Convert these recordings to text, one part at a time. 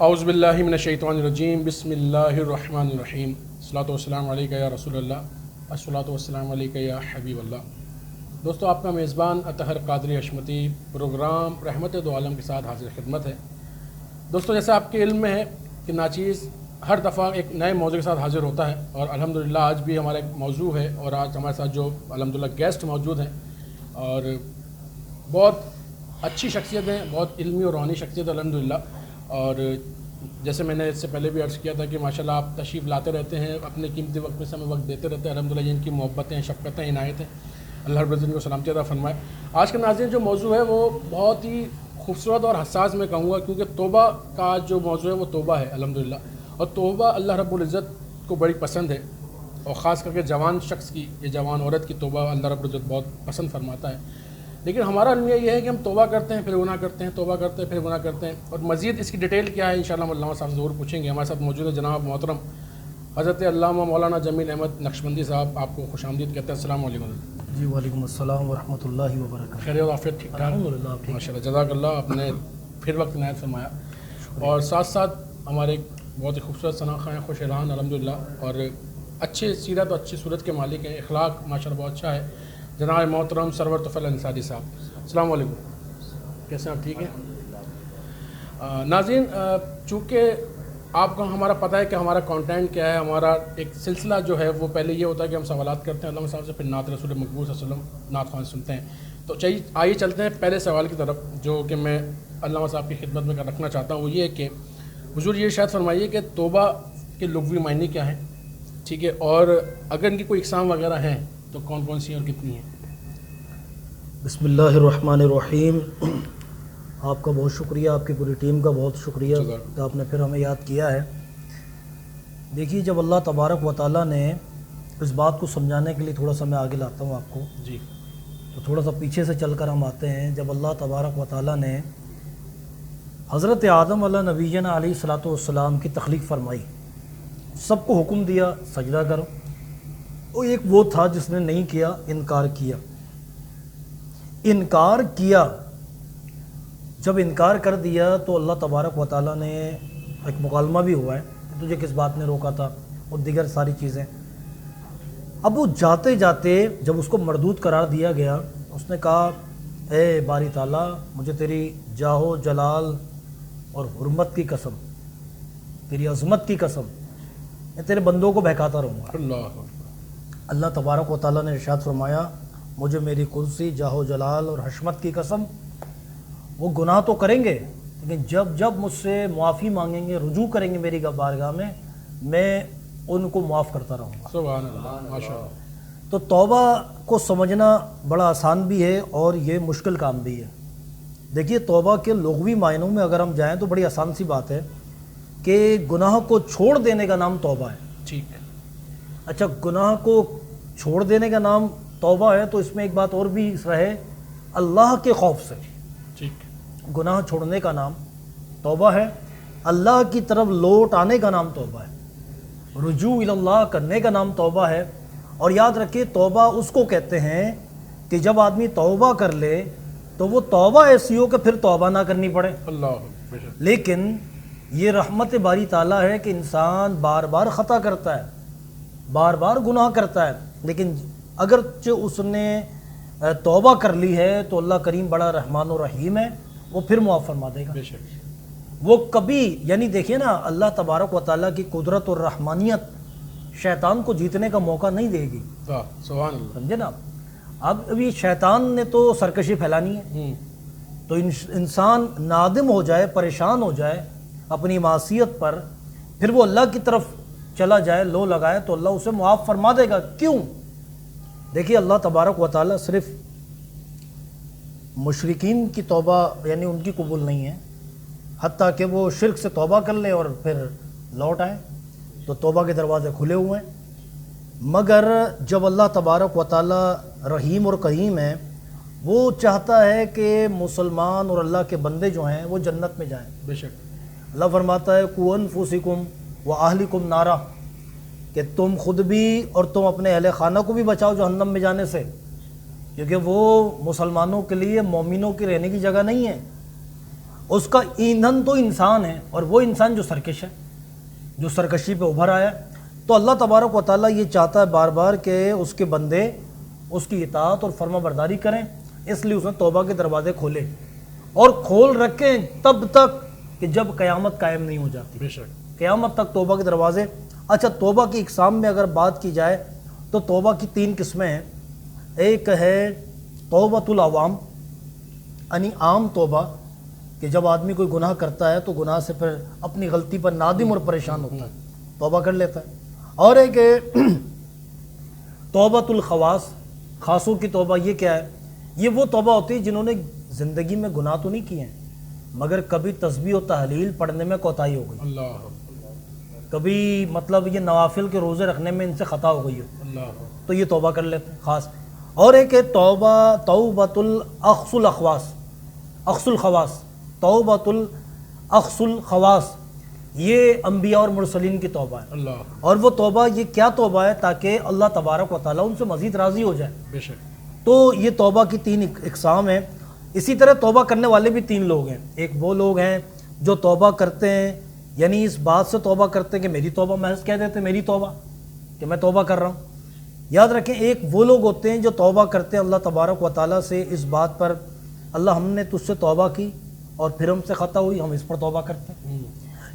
اعوذ باللہ من الشیطان الرجیم بسم اللہ الرحمن الرحیم الصلاۃ والسلام علیکہ یا رسول اللہ الصلاۃ والسلام علیکہ یا حبیب اللہ۔ دوستو، آپ کا میزبان اطہر قادری حشمتی پروگرام رحمت دو عالم کے ساتھ حاضر خدمت ہے۔ دوستو، جیسا آپ کے علم میں ہے کہ ناچیز ہر دفعہ ایک نئے موضوع کے ساتھ حاضر ہوتا ہے، اور الحمدللہ آج بھی ہمارا ایک موضوع ہے، اور آج ہمارے ساتھ جو الحمدللہ گیسٹ موجود ہیں اور بہت اچھی شخصیت ہیں، بہت علمی اور روحانی شخصیت الحمدللہ۔ اور جیسے میں نے اس سے پہلے بھی عرض کیا تھا کہ ماشاءاللہ آپ تشریف لاتے رہتے ہیں، اپنے قیمتی وقت میں سے ہمیں وقت دیتے رہتے ہیں، الحمدللہ یہ ان کی محبتیں، شفقتیں، عنایتیں اللہ رب العزت کو سلامتی عطا فرمائے۔ آج کے ناظرین جو موضوع ہے وہ بہت ہی خوبصورت اور حساس میں کہوں گا، کیونکہ توبہ کا جو موضوع ہے وہ توبہ ہے الحمدللہ، اور توبہ اللہ رب العزت کو بڑی پسند ہے، اور خاص کر کے جوان شخص کی، یہ جوان عورت کی توبہ اللہ رب العزت بہت پسند فرماتا ہے۔ لیکن ہمارا المیہ یہ ہے کہ ہم توبہ کرتے ہیں پھر گناہ کرتے ہیں، توبہ کرتے ہیں پھر گناہ کرتے ہیں، اور مزید اس کی ڈیٹیل کیا ہے انشاءاللہ ہم علامہ صاحب سے ضرور پوچھیں گے۔ ہمارے ساتھ موجود ہے جناب محترم حضرت علامہ مولانا جمیل احمد نقشبندی صاحب، آپ کو خوش آمدید کہتے ہیں۔ السلام علیکم۔ جی وعلیکم السلام ورحمۃ اللہ وبرکاتہ۔ خیر و عافیت؟ ٹھیک ٹھاک الحمدللہ ٹھیک۔ ماشاء اللہ، جزاک اللہ، آپ نے پھر وقت عنایت فرمایا، اور ساتھ ساتھ ہمارے ایک بہت ہی خوبصورت شناخت ہیں، خوش اعلان الحمدللہ، اور اچھے سیرت اور اچھی صورت کے مالک ہیں، اخلاق ماشاء اللہ بہت اچھا ہے، جناب محترم سرور طفیل انصاری صاحب۔ السلام علیکم، کیسے ہیں آپ؟ ٹھیک ہیں ناظرین؟ چونکہ آپ کو ہمارا پتہ ہے کہ ہمارا کانٹینٹ کیا ہے، ہمارا ایک سلسلہ جو ہے وہ پہلے یہ ہوتا ہے کہ ہم سوالات کرتے ہیں علامہ صاحب سے، پھر نعت رسول مقبول صلی اللہ علیہ وسلم نعت خوان سنتے ہیں۔ تو آئیے چلتے ہیں پہلے سوال کی طرف، جو کہ میں علامہ صاحب کی خدمت میں رکھنا چاہتا ہوں۔ وہ یہ ہے کہ حضور یہ ارشاد فرمائیے کہ توبہ کے لغوی معنی کیا ہیں، ٹھیک ہے، اور اگر ان کی کوئی اقسام وغیرہ ہیں تو کون کون سی ہیں اور کتنی ہیں؟ بسم اللہ الرحمن الرحیم۔ آپ کا بہت شکریہ، آپ کی پوری ٹیم کا بہت شکریہ کہ آپ نے پھر ہمیں یاد کیا ہے۔ دیکھیے، جب اللہ تبارک و تعالیٰ نے اس بات کو سمجھانے کے لیے تھوڑا سا میں آگے لاتا ہوں آپ کو، جی، تو تھوڑا سا پیچھے سے چل کر ہم آتے ہیں۔ جب اللہ تبارک و تعالیٰ نے حضرت آدم علیہ نبینا علیہ الصلوۃ والسلام کی تخلیق فرمائی، سب کو حکم دیا سجدہ کرو، وہ ایک وہ تھا جس نے نہیں کیا، انکار کیا۔ جب انکار کر دیا تو اللہ تبارک و تعالیٰ نے ایک مکالمہ بھی ہوا ہے کہ تجھے کس بات نے روکا تھا، اور دیگر ساری چیزیں۔ اب وہ جاتے جاتے جب اس کو مردود قرار دیا گیا، اس نے کہا اے باری تعالیٰ، مجھے تیری جاہ و جلال اور حرمت کی قسم، تیری عظمت کی قسم، میں تیرے بندوں کو بہکاتا رہوں گا۔ اللہ تبارک و تعالیٰ نے ارشاد فرمایا، مجھے میری کرسی، جاہ و جلال اور حشمت کی قسم، وہ گناہ تو کریں گے لیکن جب مجھ سے معافی مانگیں گے، رجوع کریں گے میری بارگاہ میں ان کو معاف کرتا رہوں گا۔ سبحان اللہ، ماشاء اللہ۔ تو توبہ کو سمجھنا بڑا آسان بھی ہے اور یہ مشکل کام بھی ہے۔ دیکھیے، توبہ کے لغوی معنوں میں اگر ہم جائیں تو بڑی آسان سی بات ہے کہ گناہ کو چھوڑ دینے کا نام توبہ ہے۔ ٹھیک ہے۔ اچھا، گناہ کو چھوڑ دینے کا نام توبہ ہے تو اس میں ایک بات اور بھی رہے، اللہ کے خوف سے۔ ٹھیک، گناہ چھوڑنے کا نام توبہ ہے، اللہ کی طرف لوٹ آنے کا نام توبہ ہے، رجوع الی اللہ کرنے کا نام توبہ ہے۔ اور یاد رکھیے، توبہ اس کو کہتے ہیں کہ جب آدمی توبہ کر لے تو وہ توبہ ایسی ہو کہ پھر توبہ نہ کرنی پڑے۔ اللہ، لیکن یہ رحمت باری تعالیٰ ہے کہ انسان بار بار خطا کرتا ہے، بار بار گناہ کرتا ہے، لیکن اگرچہ اس نے توبہ کر لی ہے تو اللہ کریم بڑا رحمان و رحیم ہے، وہ پھر معاف فرما دے گا۔ بے شک۔ وہ کبھی، یعنی دیکھیے نا، اللہ تبارک و تعالیٰ کی قدرت اور رحمانیت شیطان کو جیتنے کا موقع نہیں دے گی۔ سبحان اللہ۔ سمجھے نا؟ اب ابھی شیطان نے تو سرکشی پھیلانی ہے، تو انسان نادم ہو جائے، پریشان ہو جائے اپنی معصیت پر، پھر وہ اللہ کی طرف چلا جائے، لو لگائے، تو اللہ اسے معاف فرما دے گا۔ کیوں؟ دیکھیے، اللہ تبارک و تعالیٰ صرف مشرکین کی توبہ یعنی ان کی قبول نہیں ہے، حتیٰ کہ وہ شرک سے توبہ کر لیں اور پھر لوٹ آئیں تو توبہ کے دروازے کھلے ہوئے ہیں۔ مگر جب اللہ تبارک و تعالیٰ رحیم اور کریم ہے، وہ چاہتا ہے کہ مسلمان اور اللہ کے بندے جو ہیں وہ جنت میں جائیں۔ بے شک۔ اللہ فرماتا ہے قُوْ أَنفُسِكُمْ وَأَهْلِكُمْ نَارًا، کہ تم خود بھی اور تم اپنے اہل خانہ کو بھی بچاؤ جہنم میں جانے سے، کیونکہ وہ مسلمانوں کے لیے مومنوں کی رہنے کی جگہ نہیں ہے۔ اس کا ایندھن تو انسان ہے، اور وہ انسان جو سرکش ہے، جو سرکشی پہ ابھر آیا ہے. تو اللہ تبارک و تعالیٰ یہ چاہتا ہے بار بار کہ اس کے بندے اس کی اطاعت اور فرما برداری کریں، اس لیے اس نے توبہ کے دروازے کھولے اور کھول رکھیں تب تک کہ جب قیامت قائم نہیں ہو جاتی. بے شک قیامت تک توبہ کے دروازے. اچھا، توبہ کی اقسام میں اگر بات کی جائے تو توبہ کی 3 قسمیں ہیں. ایک ہے توبۃ العوام، یعنی عام توبہ، کہ جب آدمی کوئی گناہ کرتا ہے تو گناہ سے پھر اپنی غلطی پر نادم اور پریشان ہوتا ہے، توبہ کر لیتا ہے. اور ایک ہے توبۃ الخواص، خاصوں کی توبہ. یہ کیا ہے؟ یہ وہ توبہ ہوتی ہے جنہوں نے زندگی میں گناہ تو نہیں کیے ہیں، مگر کبھی تسبیح و تحلیل پڑھنے میں کوتاہی ہو گئی، اللہ کبھی مطلب یہ نوافل کے روزے رکھنے میں ان سے خطا ہو گئی ہو، اللہ تو یہ توبہ کر لیتے ہیں خاص. اور ایک ہے توبۃ الاخص الاخواص، اخص الخواص، توبۃ الاخص الخواص. یہ انبیاء اور مرسلین کی توبہ ہے. اللہ اور وہ توبہ یہ کیا توبہ ہے؟ تاکہ اللہ تبارک و تعالیٰ ان سے مزید راضی ہو جائے. بے شک تو یہ توبہ کی 3 اقسام ہیں. اسی طرح توبہ کرنے والے بھی 3 لوگ ہیں. ایک وہ لوگ ہیں جو توبہ کرتے ہیں، یعنی اس بات سے توبہ کرتے ہیں کہ میری توبہ، محض کہہ دیتے ہیں میری توبہ، کہ میں توبہ کر رہا ہوں. یاد رکھیں، ایک وہ لوگ ہوتے ہیں جو توبہ کرتے ہیں اللہ تبارک و تعالیٰ سے اس بات پر، اللہ ہم نے تجھ سے توبہ کی اور پھر ہم سے خطا ہوئی، ہم اس پر توبہ کرتے ہیں.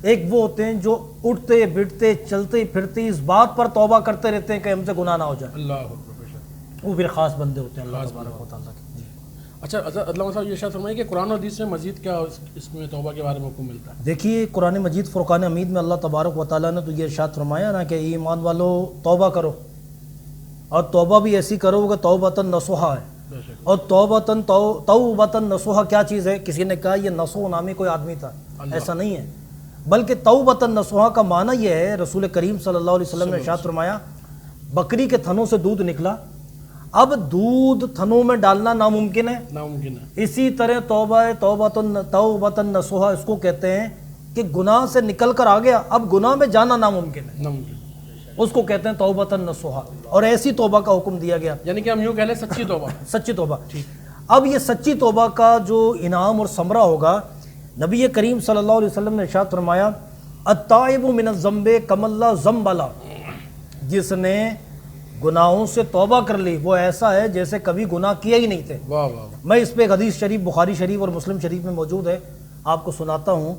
ایک وہ ہوتے ہیں جو اٹھتے بیٹھتے چلتے پھرتے اس بات پر توبہ کرتے رہتے ہیں کہ ہم سے گناہ نہ ہو جائے. اللہ اکبر. بے شک. وہ پھر خاص بندے ہوتے ہیں اللہ تبارک و تعالیٰ کے. اچھا علامہ صاحب یہ ارشاد فرمائیے کہ قرآن و حدیث میں مزید کیا اس میں توبہ کے بارے میں حکم ملتا ہے؟ دیکھیے، قرآن مجید فرقان حمید میں اللہ تبارک و تعالیٰ نے تو یہ ارشاد فرمایا نا کہ ایمان والو توبہ کرو، اور توبہ بھی ایسی کرو کہ توبۃ نصوحا ہے. بے شک. اور توبۃ نصوحا کیا چیز ہے؟ کسی نے کہا یہ نصوح نامی کوئی آدمی تھا، ایسا نہیں ہے، بلکہ توبۃ نصوحا کا معنی یہ ہے، رسول کریم صلی اللہ علیہ وسلم نے ارشاد فرمایا بکری کے تھنوں سے دودھ نکلا، اب دودھ تھنوں میں ڈالنا ناممکن ہے. ناممکن ہے. اسی طرح توبۃ نصوحا اس کو کہتے ہیں کہ گناہ سے نکل کر آ گیا، اب گناہ میں جانا ناممکن ہے، ناممکن. اس کو کہتے ہیں توبۃ نصوحا. اور ایسی توبہ کا حکم دیا گیا، یعنی کہ ہم یوں کہہ لیں سچی توبہ. سچی توبہ. اب یہ سچی توبہ کا جو انعام اور ثمرہ ہوگا، نبی کریم صلی اللہ علیہ وسلم نے ارشاد فرمایا التائب من الذنب کمن لا ذنب لہ، جس نے گناہوں سے توبہ کر لی وہ ایسا ہے جیسے کبھی گناہ کیا ہی نہیں تھے. واہ واہ. میں اس پہ ایک حدیث شریف بخاری شریف اور مسلم شریف میں موجود ہے، آپ کو سناتا ہوں.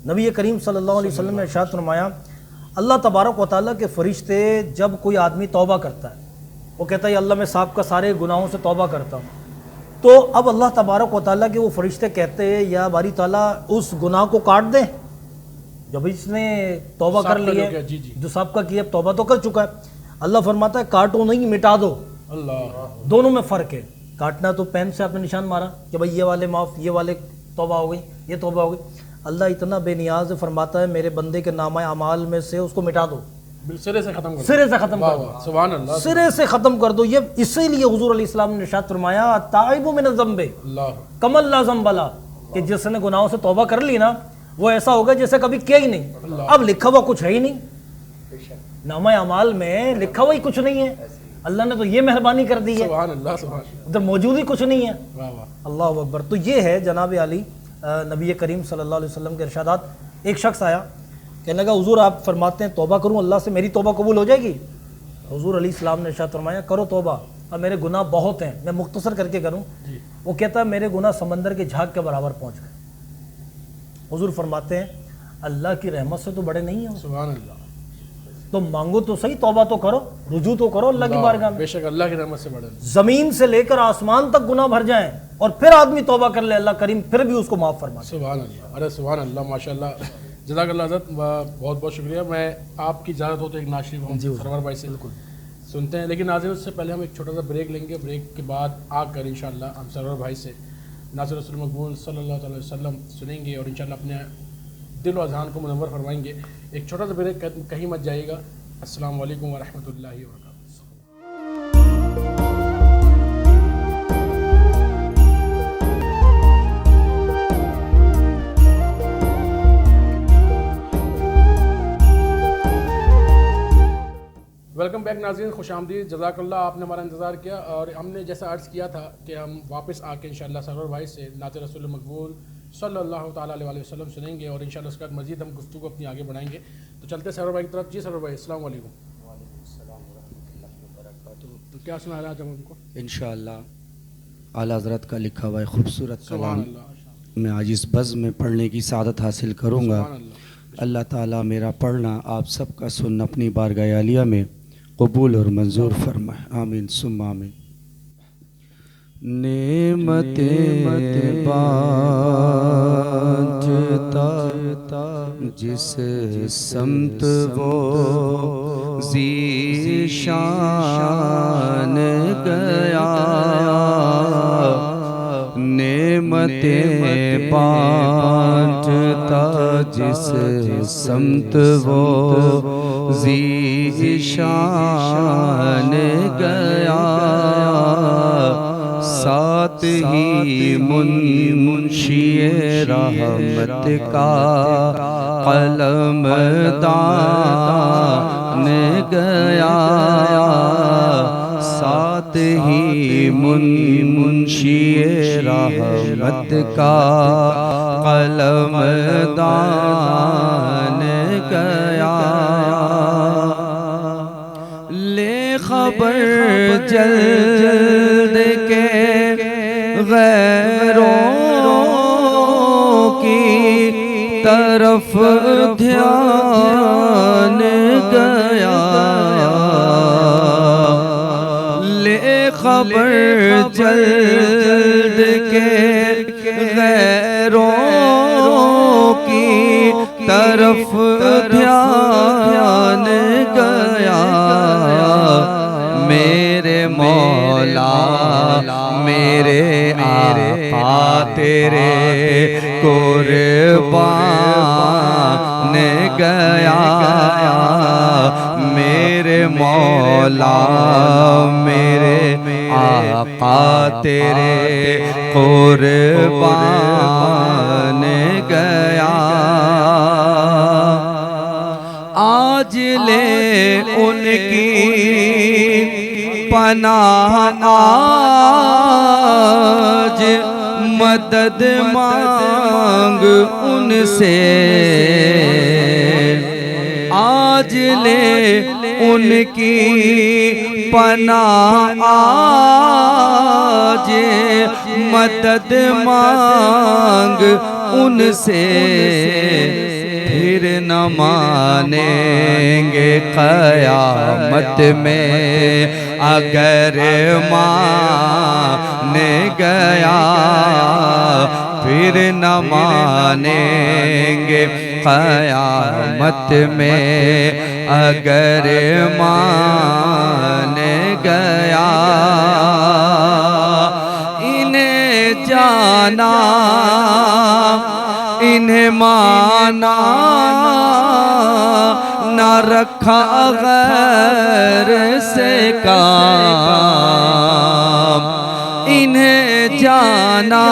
نبی کریم صلی اللہ علیہ وسلم نے ارشاد فرمایا اللہ تبارک و تعالیٰ کے فرشتے جب کوئی آدمی توبہ کرتا ہے، وہ کہتا ہے اللہ میں سابقہ سارے گناہوں سے توبہ کرتا ہوں، تو اب اللہ تبارک و تعالیٰ کے وہ فرشتے کہتے ہیں یا باری تعالیٰ اس گناہ کو کاٹ دیں جب اس نے توبہ کر لی ہے، جو سابقہ کیا توبہ تو کر چکا ہے. اللہ فرماتا ہے کاٹو نہیں، مٹا دو. اللہ. دونوں میں فرق ہے. کاٹنا تو پین سے آپ نے نشان مارا کہ بھائی یہ والے معاف، یہ والے توبہ ہو گئی، یہ توبہ ہو گئی. اللہ اتنا بے نیاز فرماتا ہے میرے بندے کے نامہ اعمال میں سے اس کو مٹا دو، سرے سے ختم کر دو. سرے سے ختم کر دو. سبحان اللہ. سرے سے ختم کر دو. یہ اسی لیے حضور علیہ السلام نے ارشاد فرمایا التائب من الذنب اللہ. کمن لا ذنب لہ، کہ جس نے گناہوں سے توبہ کر لی نا وہ ایسا ہوگا جیسے کبھی کیا ہی نہیں. اب لکھا ہوا کچھ ہے ہی نہیں، نامہ اعمال میں لکھا ہوا ہی کچھ نہیں ہے. اللہ نے تو یہ مہربانی کر دی ہے، سبحان اللہ. سبحان. ادھر موجود ہی کچھ نہیں ہے. واہ واہ. اللہ اکبر. تو یہ ہے جناب علی نبی کریم صلی اللہ علیہ وسلم کے ارشادات. ایک شخص آیا کہنے لگا حضور آپ فرماتے ہیں توبہ کروں اللہ سے میری توبہ قبول ہو جائے گی؟ حضور علیہ السلام نے ارشاد فرمایا کرو توبہ، اور میرے گناہ بہت ہیں، میں مختصر کر کے کروں. وہ کہتا ہے میرے گناہ سمندر کے جھاگ کے برابر پہنچ گئے. حضور فرماتے ہیں اللہ کی رحمت سے تو بڑے نہیں ہیں. سبحان اللہ. تو مانگو تو صحیح، توبہ تو کرو، رجوع تو کرو اللہ کی بارگاہ میں. بے شک اللہ کی رحمت سے بڑے. زمین سے لے کر آسمان تک گناہ بھر جائیں اور پھر آدمی توبہ کر لے، اللہ کریم پھر بھی اس کو معاف فرما. سبحان اللہ. ارے سبحان اللہ. ماشاء اللہ. جزاک اللہ حضرت، بہت بہت شکریہ. میں آپ کی اجازت ہو تو ایک نعت شریف ہم سرور بھائی سے بالکل سنتے ہیں، لیکن ناظرین اس سے پہلے ہم ایک چھوٹا سا بریک لیں گے. بریک کے بعد آ کر انشاءاللہ ہم سرور بھائی سے ناصر رسول مقبول صلی اللہ علیہ وسلم سنیں گے اور انشاءاللہ اپنے دل و اذہان کو منور فرمائیں گے. ایک چھوٹا سا بریک، کہیں مت جائیے گا. السلام علیکم ورحمۃ اللہ وبرکاتہ. ویلکم بیک ناظرین، خوش آمدید. جزاک اللہ، آپ نے ہمارا انتظار کیا اور ہم نے جیسا عرض کیا تھا کہ ہم واپس آ کے انشاءاللہ سرور بھائی سے نعت رسول مقبول صلی اللہ تعالیٰ علیہ وسلم سنیں گے، اور انشاءاللہ اس کے بعد مزید ہم گفتگو اپنی آگے بڑھائیں گے. تو چلتے سرور بھائی کی طرف. جی سرور بھائی السلام علیکم. وعلیکم السلام ورحمۃ اللہ وبرکاتہ. تو کیا سنا رہا ہم کو؟ انشاءاللہ اعلیٰ حضرت کا لکھا ہوا ہے خوبصورت سبحان کلام اللہ، میں آج اس بزم میں پڑھنے کی سعادت حاصل کروں گا. سبحان اللہ. اللہ تعالیٰ میرا پڑھنا آپ سب کا سننا اپنی بارگاہ عالیہ میں قبول اور منظور فرمائے. آمین ثم آمین. نعمتیں بانٹتا جس سمت وہ ذی شان گیا، نعمتیں بانٹتا جس سمت وہ ذی شان گیا، ساتھ ہی منشی رحمت کا قلم دان گیا، ساتھ ہی منشی رحمت کا قلم دان گیا. لے خبر جلد کے غیروں کی طرف دھیان گیا، لے خبر جلد کے غیروں کی طرف دھیان گیا. میرے مولا میرے آقا تیرے قربان گیا، میرے مولا میرے آقا تیرے قربان گیا. آج لے ان کی پناہ، آج مدد مانگ ان سے، آج لے ان کی پناہ، آج مدد مانگ ان سے، پھر نہ مانیں گے قیامت میں اگر مان گیا، پھر نہ مانیں گے قیامت میں اگر مان گیا. انہیں جانا انہیں مانا نہ رکھا غیر سے کام، انہیں جانا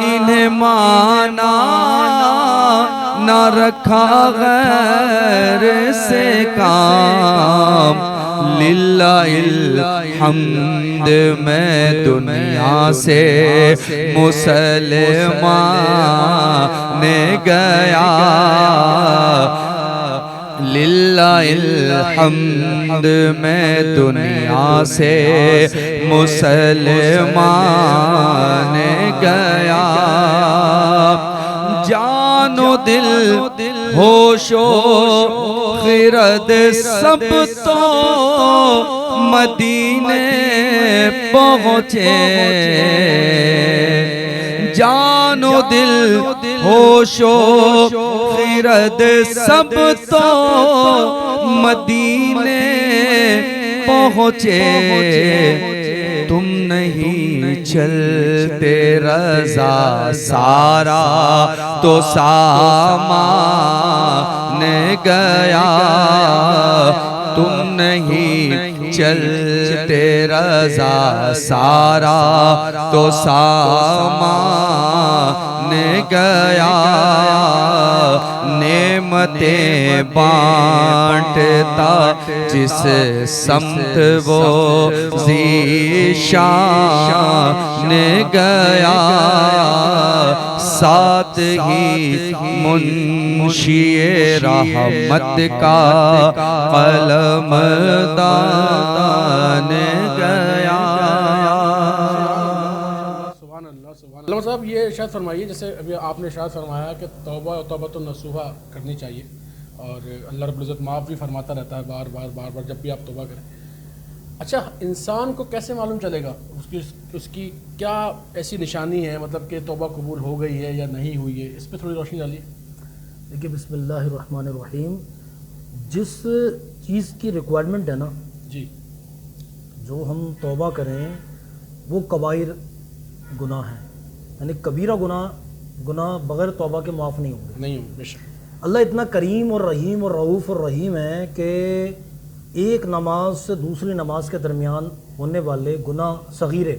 انہیں مانا نہ رکھا غیر سے کام. للہ الحمد میں دنیا سے مسلمان گیا، للہ الحمد میں دنیا سے مسلمان گیا. جان و دل ہوش و خرد سب تو مدینے پہنچے، جان و دل ہوش و خرد سب تو مدینے پہنچے. تم نہیں چلتے رضا سارا تو سامان گیا، تم نہیں چلتے رضا سارا تو سامان گیا نعمتیں بانٹتا جس سمت وہ ذیشان گیا ساتھ ہی منشی رحمت کا قلم دان گیا۔ سبحان اللہ سبحان اللہ۔ علامہ صاحب یہ ارشاد فرمائیے، جیسے ابھی آپ نے ارشاد فرمایا کہ توبہ توبۃ نصوحہ کرنی چاہیے اور اللہ رب العزت معاف بھی فرماتا رہتا ہے بار بار جب بھی آپ توبہ کریں۔ اچھا، انسان کو کیسے معلوم چلے گا اس کی کیا ایسی نشانی ہے، مطلب کہ توبہ قبول ہو گئی ہے یا نہیں ہوئی ہے؟ اس پہ تھوڑی روشنی ڈالیے۔ دیکھیے بسم اللہ الرحمن الرحیم، جس چیز کی ریکوائرمنٹ ہے نا جی، جو ہم توبہ کریں وہ کبائر گناہ ہیں، یعنی کبیرہ گناہ بغیر توبہ کے معاف نہیں ہوں گے۔ نہیں ہوں بے شک۔ اللہ اتنا کریم اور رحیم اور رعوف اور رحیم ہے کہ ایک نماز سے دوسری نماز کے درمیان ہونے والے گناہ صغیرے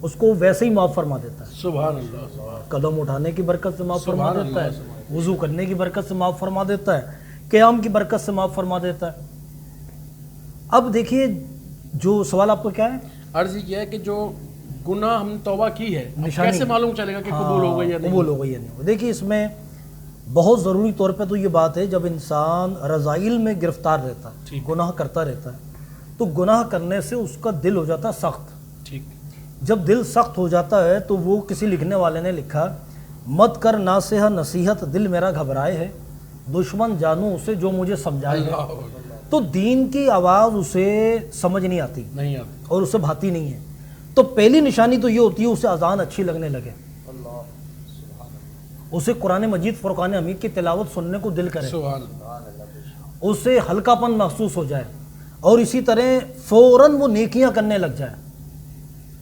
اس کو ویسے ہی معاف فرما دیتا ہے۔ سبحان اللہ سبحان قدم اٹھانے کی برکت سے معاف فرما سبحان دیتا ہے، اللہ، سبحان وضو کرنے کی برکت سے معاف فرما دیتا ہے، قیام کی برکت سے معاف فرما دیتا ہے۔ اب دیکھیے جو سوال آپ کو کیا ہے؟ عرض یہ کیا ہے کہ جو گناہ ہم نے توبہ کی ہے، اب نشانی کیسے معلوم چلے گا کہ قبول ہو گئی یا نہیں؟ قبول ہو گئی یا نہیں؟ دیکھیے اس میں بہت ضروری طور پہ تو یہ بات ہے، جب انسان رذائل میں گرفتار رہتا ہے، گناہ کرتا رہتا ہے، تو گناہ کرنے سے اس کا دل ہو جاتا ہے سخت۔ ٹھیک۔ جب دل سخت ہو جاتا ہے تو وہ کسی لکھنے والے نے لکھا، مت کر ناصحہ نصیحت دل میرا گھبرائے ہے، دشمن جانوں اسے جو مجھے سمجھائے ہے۔ تو دین کی آواز اسے سمجھ نہیں آتی نہیں آتی اور اسے بھاتی نہیں ہے، تو پہلی نشانی تو یہ ہوتی ہے اسے اذان اچھی لگنے لگے، اسے قرآن مجید فرقان حمید کی تلاوت سننے کو دل کرے، سبحان اللہ۔ اسے ہلکا پن محسوس ہو جائے، اور اسی طرح فوراً وہ نیکیاں کرنے لگ جائے،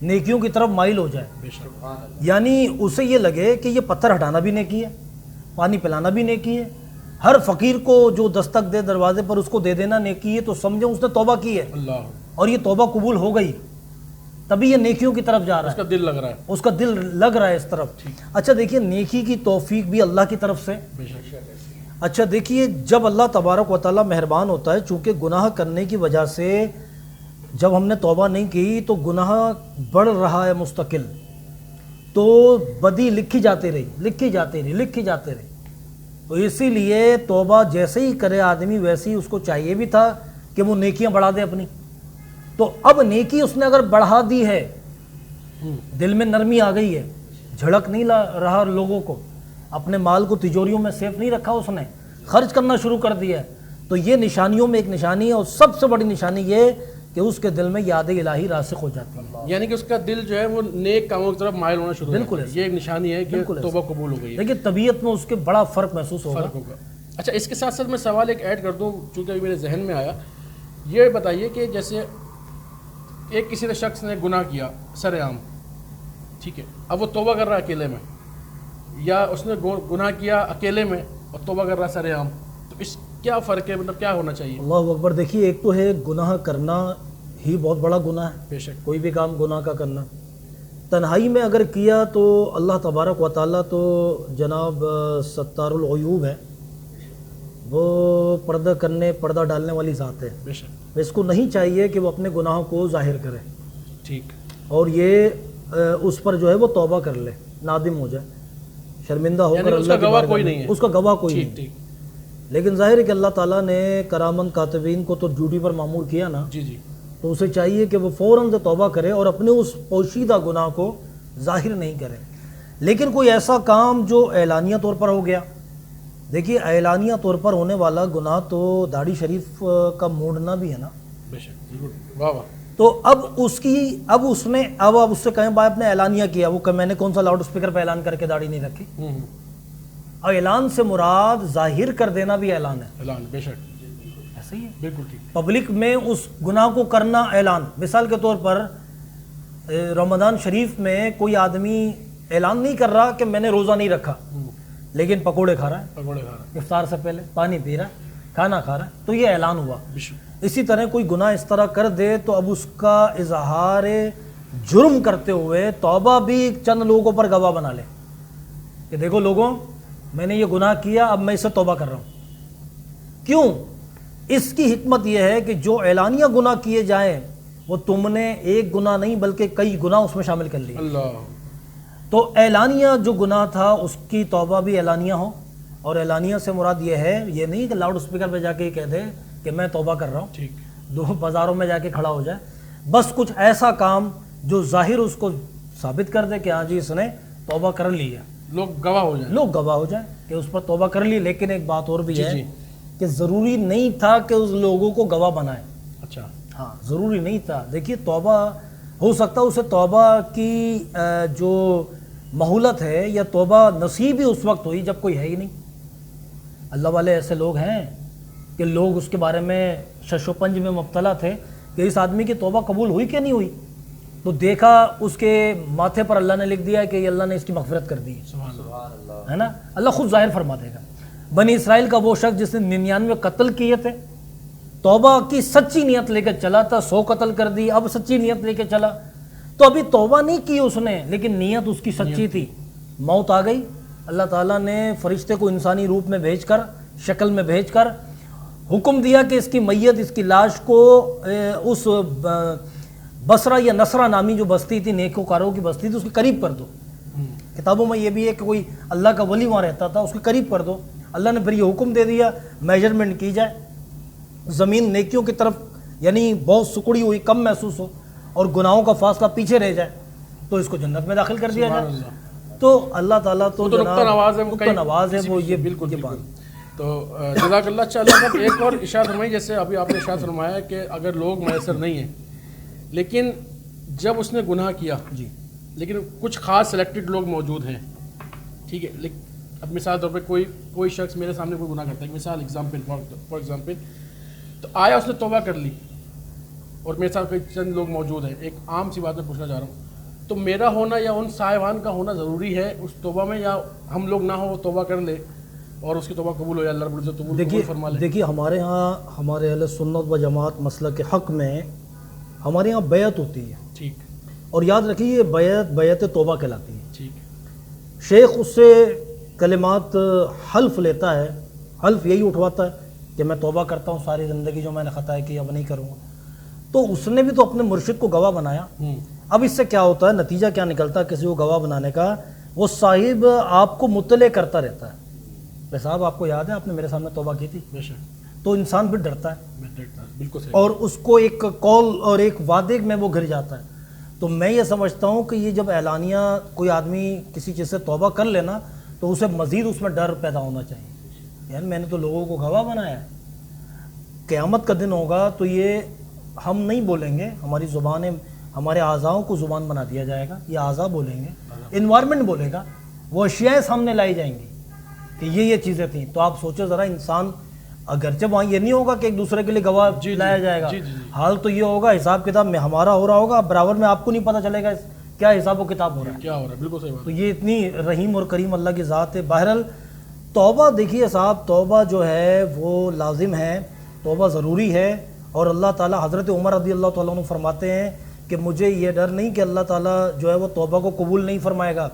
نیکیوں کی طرف مائل ہو جائے۔ بے شک۔ یعنی اسے یہ لگے کہ یہ پتھر ہٹانا بھی نیکی ہے، پانی پلانا بھی نیکی ہے، ہر فقیر کو جو دستک دے دروازے پر اس کو دے دینا نیکی ہے، تو سمجھیں اس نے توبہ کی ہے اللہ، اور یہ توبہ قبول ہو گئی، تبھی یہ نیکیوں کی طرف جا رہا اس ہے، کا دل لگ رہا ہے۔ اس کا دل لگ رہا ہے اس طرف۔ اچھا دیکھیے نیکی کی توفیق بھی اللہ کی طرف سے۔ بے شک۔ اچھا دیکھیے جب اللہ تبارک و تعالیٰ مہربان ہوتا ہے، چونکہ گناہ کرنے کی وجہ سے جب ہم نے توبہ نہیں کی تو گناہ بڑھ رہا ہے مستقل، تو بدی لکھی جاتی رہی۔ تو اسی لیے توبہ جیسے ہی کرے آدمی ویسے ہی اس کو چاہیے بھی تھا کہ وہ نیکیاں بڑھا دے اپنی۔ تو اب نیکی اس نے اگر بڑھا دی ہے، دل میں نرمی آ گئی ہے، جھڑک نہیں رہا لوگوں کو، اپنے مال کو تجوریوں میں سیف نہیں رکھا، اس نے خرچ کرنا شروع کر دیا ہے، تو یہ نشانیوں میں ایک نشانی ہے، اور سب سے بڑی نشانی یہ کہ اس کے دل میں یاد الہی راسخ ہو جاتی ہے، یعنی کہ اس کا دل جو ہے وہ نیک کاموں کی طرف مائل ہونا شروع ہو بالکل جاتا ہے۔ یہ ایک نشانی ہے کہ توبہ قبول ہو گئی ہے۔ لیکن طبیعت میں اس کے بڑا فرق محسوس ہوگا۔ فرق ہوگا۔ اچھا، اس کے ساتھ ساتھ میں سوال ایک ایڈ کر دوں، چونکہ ابھی میرے ذہن میں آیا، یہ بتائیے کہ جیسے ایک کسی نے شخص نے گناہ کیا سر عام، ٹھیک ہے، اب وہ توبہ کر رہا ہے اکیلے میں، یا اس نے گناہ کیا اکیلے میں اور توبہ کر رہا ہے سر عام، تو اس کیا فرق ہے، مطلب کیا ہونا چاہیے؟ اللہ اکبر۔ دیکھیے ایک تو ہے گناہ کرنا ہی بہت بڑا گناہ ہے، بے شک۔ کوئی بھی کام گناہ کا کرنا، تنہائی میں اگر کیا تو اللہ تبارک و تعالیٰ تو جناب ستار العیوب ہے، وہ پردہ ڈالنے والی ذات ہے، بے شک۔ اس کو نہیں چاہیے کہ وہ اپنے گناہوں کو ظاہر کرے، ٹھیک۔ اور یہ اس پر جو ہے وہ توبہ کر لے، نادم ہو جائے، شرمندہ ہو یعنی کر اس کا اللہ کی گواہ بارگاہ کوئی میں، نہیں ہے۔ اس کا گواہ کوئی ٹھیک نہیں۔ ٹھیک۔ لیکن ظاہر ہے کہ اللہ تعالیٰ نے کرامن کاتبین کو تو ڈیوٹی پر معمور کیا نا، جی جی، تو اسے چاہیے کہ وہ فوراً سے توبہ کرے اور اپنے اس پوشیدہ گناہ کو ظاہر نہیں کرے۔ لیکن کوئی ایسا کام جو اعلانیہ طور پر ہو گیا، دیکھیے اعلانیہ طور پر ہونے والا گناہ تو داڑھی شریف کا موڑنا بھی ہے نا، بے شک، بالکل، واہ واہ۔ تو اب اس نے اس سے کہیں بھائی آپ نے اعلانیہ کیا، وہ کہ میں نے کون سا لاؤڈ اسپیکر پہ اعلان کر کے داڑھی نہیں رکھی؟ اعلان سے مراد ظاہر کر دینا بھی اعلان ہے، اعلان، بے شک، ایسا ہی ہے۔ بالکل ٹھیک۔ پبلک میں اس گناہ کو کرنا اعلان، مثال کے طور پر رمضان شریف میں کوئی آدمی اعلان نہیں کر رہا کہ میں نے روزہ نہیں رکھا، لیکن پکوڑے کھا رہا ہے پکوڑے کھا رہا افطار سے پہلے، پانی پی رہا ہے، کھانا کھا رہا ہے، تو یہ اعلان ہوا۔ ہے، بے شک۔ اسی طرح کوئی گناہ اس طرح کر دے تو اب اس کا اظہار جرم کرتے ہوئے توبہ بھی چند لوگوں پر گواہ بنا لے کہ دیکھو لوگوں میں نے یہ گناہ کیا، اب میں اس سے توبہ کر رہا ہوں. کیوں؟ اس کی حکمت یہ ہے کہ جو اعلانیہ گناہ کیے جائیں وہ تم نے ایک گناہ نہیں بلکہ کئی گناہ اس میں شامل کر لیے. اللہ. تو اعلانیہ جو گناہ تھا اس کی توبہ بھی اعلانیہ ہو. اور اعلانیہ سے مراد یہ ہے، یہ نہیں کہ لاؤڈ اسپیکر پہ جا کے کہہ دے کہ میں توبہ کر رہا ہوں، ٹھیک. دو بازاروں میں جا کے کھڑا ہو جائے، بس کچھ ایسا کام جو ظاہر اس کو ثابت کر دے کہ ہاں جی اس نے توبہ کر لی ہے، لوگ گواہ ہو جائیں. لوگ گواہ ہو جائیں کہ اس پر توبہ کر لی. لیکن ایک بات اور بھی جی ہے جی. کہ ضروری نہیں تھا کہ اس لوگوں کو گواہ بنائے. اچھا. ہاں ضروری نہیں تھا. دیکھیے توبہ ہو سکتا ہے اسے توبہ کی جو مہلت ہے یا توبہ نصیب ہی اس وقت ہوئی جب کوئی ہے ہی نہیں. اللہ والے ایسے لوگ ہیں کہ لوگ اس کے بارے میں شش و پنج میں مبتلا تھے کہ اس آدمی کی توبہ قبول ہوئی کہ نہیں ہوئی. تو دیکھا اس کے ماتھے پر اللہ نے لکھ دیا کہ یہ اللہ نے اس کی مغفرت کر دی ہے نا. اللہ خود ظاہر فرما دے گا. بنی اسرائیل کا وہ شخص جس نے 99 قتل کیے تھے، توبہ کی سچی نیت لے کے چلا تھا، 100 قتل کر دی، اب سچی نیت لے کے چلا تو ابھی توبہ نہیں کی اس نے، لیکن نیت اس کی سچی تھی. موت آ گئی، اللہ تعالیٰ نے فرشتے کو انسانی روپ میں بھیج کر، شکل میں بھیج کر حکم دیا کہ اس کی میت، اس کی لاش کو اس بصرہ یا نصرہ نامی جو بستی تھی، نیکوکاروں کی بستی تھی، اس کے قریب کر دو. کتابوں میں یہ بھی ہے کہ کوئی اللہ کا ولی وہاں رہتا تھا، اس کے قریب کر دو. اللہ نے پھر یہ حکم دے دیا میجرمنٹ کی جائے، زمین نیکیوں کی طرف یعنی بہت سکڑی ہوئی، کم محسوس ہو اور گناہوں کا فاصلہ پیچھے رہ جائے تو اس کو جنت میں داخل کر دیا جائے. تو اللہ تعالیٰ تو نقطہ نواز ہے، نقطہ نواز ہے وہ یہ بالکل یہ بات. تو جزاک اللہ. اچھا اللہ صاحب ایک اور ارشاد فرمائی، جیسے ابھی آپ نے ارشاد فرمایا کہ اگر لوگ میسر نہیں ہیں، لیکن جب اس نے گناہ کیا جی لیکن کچھ خاص سلیکٹڈ لوگ موجود ہیں، ٹھیک ہے. اب مثال طور پہ کوئی شخص میرے سامنے کوئی گناہ کرتا ہے، مثال ایگزامپل فار ایگزامپل، تو آیا اس نے توبہ کر لی اور میرے ساتھ کوئی چند لوگ موجود ہیں. ایک عام سی بات میں پوچھنا چاہ رہا ہوں، تو میرا ہونا یا ان صاحبان کا ہونا ضروری ہے اس توبہ میں، یا ہم لوگ نہ ہو وہ توبہ کر لے اور اس کی توبہ قبول ہو جائے، اللہ رب العزت قبول فرما لے؟ دیکھیے ہمارے ہاں، ہمارے اہل سنت و جماعت مسلک کے حق میں ہمارے یہاں بیعت ہوتی ہے. ٹھیک. اور یاد رکھیے یہ بیعت توبہ کہلاتی ہے. ٹھیک. شیخ اس سے کلمات حلف لیتا ہے، حلف یہی اٹھواتا ہے کہ میں توبہ کرتا ہوں ساری زندگی جو میں نے خطائیں کی اب نہیں کروں گا. تو اس نے بھی تو اپنے مرشد کو گواہ بنایا. اب اس سے کیا ہوتا ہے، نتیجہ کیا نکلتا ہے کسی کو گواہ بنانے کا؟ وہ صاحب آپ کو مطلع کرتا رہتا ہے کہ صاحب آپ کو یاد ہے آپ نے میرے سامنے توبہ کی تھی. بے شک. تو انسان پھر ڈرتا ہے، بالکل صحیح. اور اس کو ایک کال اور ایک وعدے میں وہ گر جاتا ہے. تو میں یہ سمجھتا ہوں کہ یہ جب اعلانیہ کوئی آدمی کسی چیز سے توبہ کر لینا تو اسے مزید اس میں ڈر پیدا ہونا چاہیے، یعنی میں نے تو لوگوں کو گواہ بنایا ہے. قیامت کا دن ہوگا تو یہ ہم نہیں بولیں گے، ہماری زبانیں، ہمارے اعضاءوں کو زبان بنا دیا جائے گا، یہ اعضاء بولیں گے، انوائرمنٹ بولے گا، وہ اشیاء سامنے لائی جائیں گی کہ یہ چیزیں تھیں. تو آپ سوچو ذرا، انسان اگرچہ وہاں یہ نہیں ہوگا کہ ایک دوسرے کے لیے گواہ لایا جائے گا، حال تو یہ ہوگا حساب کتاب میں ہمارا ہو رہا ہوگا، برابر میں آپ کو نہیں پتہ چلے گا کیا حساب و کتاب ہو رہا ہے، کیا ہو رہا ہے. بالکل صحیح بات. تو یہ اتنی رحیم اور کریم اللہ کی ذات ہے. بہرحال توبہ دیکھیے صاحب، توبہ جو ہے وہ لازم ہے، توبہ ضروری ہے. اور اللہ تعالیٰ، حضرت عمر رضی اللہ تعالیٰ عنہ فرماتے ہیں کہ مجھے یہ ڈر نہیں کہ اللہ تعالیٰ جو ہے وہ توبہ کو قبول نہیں فرمائے گا،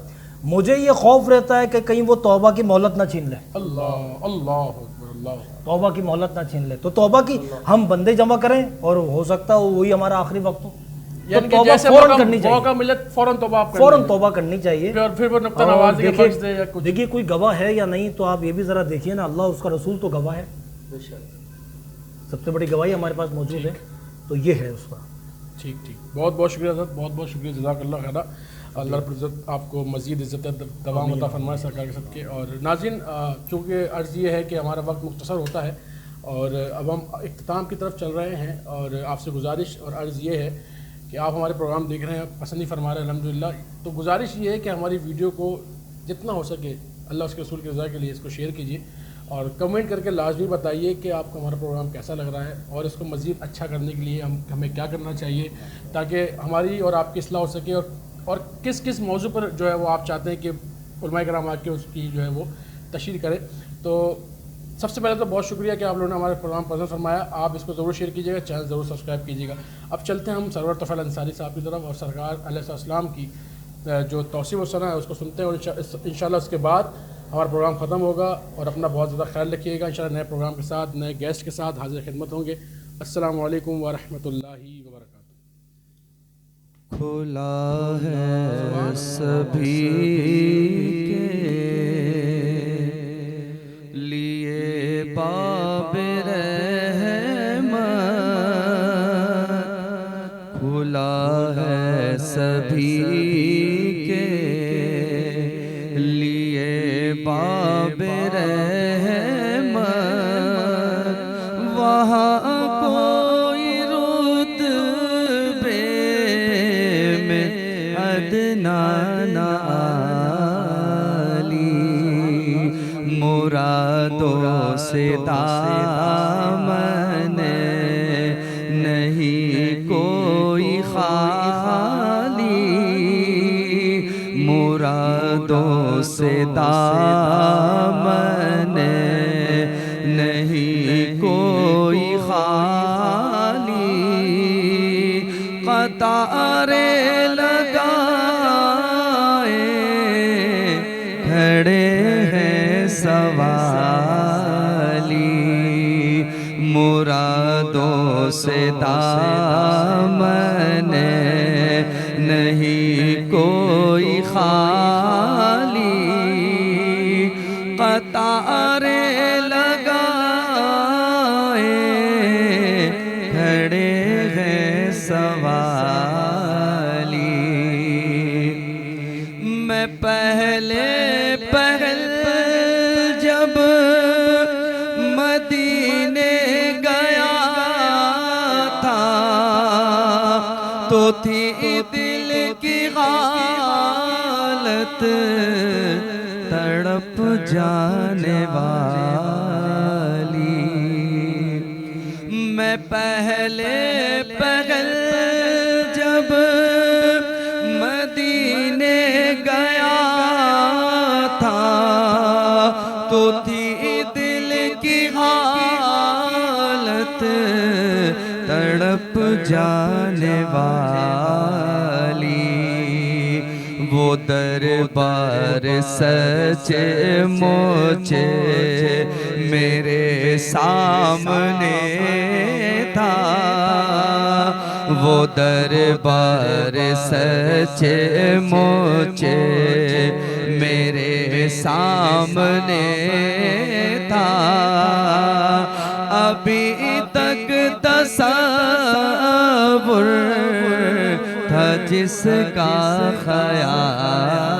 مجھے یہ خوف رہتا ہے کہ کہیں وہ توبہ کی مہلت نہ چھین لے. اللہ اکبر. اللہ. توبہ کی مہلت نہ چھین لے. تو توبہ کی ہم بندے جمع کریں اور ہو سکتا ہے وہی ہمارا آخری وقت ہو، یعنی توبہ فوراً کرنی چاہیے، موقع ملے فوراً توبہ آپ فوراً توبہ کرنی چاہیے. پھر وہ نقطہ نوازی کا بخش دے یا کچھ. دیکھیے کوئی گواہ ہے یا نہیں تو آپ یہ بھی ذرا دیکھیے نا، اللہ اس کا رسول تو گواہ ہے، سب سے بڑی گواہی ہمارے پاس موجود ہے، تو یہ ہے اس کا. ٹھیک. بہت بہت شکریہ سر، بہت بہت شکریہ. جزاک اللہ خیر. اللہ رب العزت آپ کو مزید عزت دوام عطا فرمائے سرکار کے صدقے. اور ناظرین، چونکہ عرض یہ ہے کہ ہمارا وقت مختصر ہوتا ہے اور اب ہم اختتام کی طرف چل رہے ہیں، اور آپ سے گزارش اور عرض یہ ہے کہ آپ ہمارے پروگرام دیکھ رہے ہیں، پسند ہی فرما رہے ہیں الحمدللہ. تو گزارش یہ ہے کہ ہماری ویڈیو کو جتنا ہو سکے اللہ اس کے رسول کی رضا کے لیے اس کو شیئر کیجیے، اور کمنٹ کر کے لازمی بتائیے کہ آپ کو ہمارا پروگرام کیسا لگ رہا ہے، اور اس کو مزید اچھا کرنے کے لیے ہمیں کیا کرنا چاہیے تاکہ ہماری اور آپ کی اصلاح ہو سکے، اور کس کس موضوع پر جو ہے وہ آپ چاہتے ہیں کہ علماء کرام آ کے اس کی جو ہے وہ تشریح کریں. تو سب سے پہلے تو بہت شکریہ کہ آپ لوگوں نے ہمارے پروگرام پسند فرمایا. آپ اس کو ضرور شیئر کیجیے گا، چینل ضرور سبسکرائب کیجیے گا. اب چلتے ہیں ہم سرور طفیل انصاری صاحب کی طرف اور سرکار علیہ السلام کی جو توصیف الثنا ہے اس کو سنتے ہیں، اور انشاءاللہ اس کے بعد ہمارا پروگرام ختم ہوگا. اور اپنا بہت زیادہ خیال رکھیے گا. انشاءاللہ نئے پروگرام کے ساتھ، نئے گیسٹ کے ساتھ حاضر خدمت ہوں گے. السلام علیکم ورحمۃ اللہ وبرکاتہ. کھلا ہے سبھی کے لیے باب رحمت، کھلا ہے سبھی کے لیے باب رحمت. وہاں کوئی رتبے میں ادنا نہ عالی، مرادوں سے دامن نہیں کوئی خالی، مرادوں سے دامن نہیں کوئی خالی. قطاریں لگائے کھڑے ہیں سوالی، مرادوں سے دامن نہیں کوئی خالی. قطاریں لگائے کھڑے ہیں سوالی. میں پہلے جب مدینے گیا تھا تو تھی دل کی حالت تڑپ جانے والی. میں پہلے جب مدینے گیا تھا تو تھی دل کی حالت تڑپ جانے والی. وہ دربار سچے مجھے میرے سامنے تھا، وہ دربار سچے مجھے میرے سامنے تھا. ابھی تک تصور تھا جس کا خیال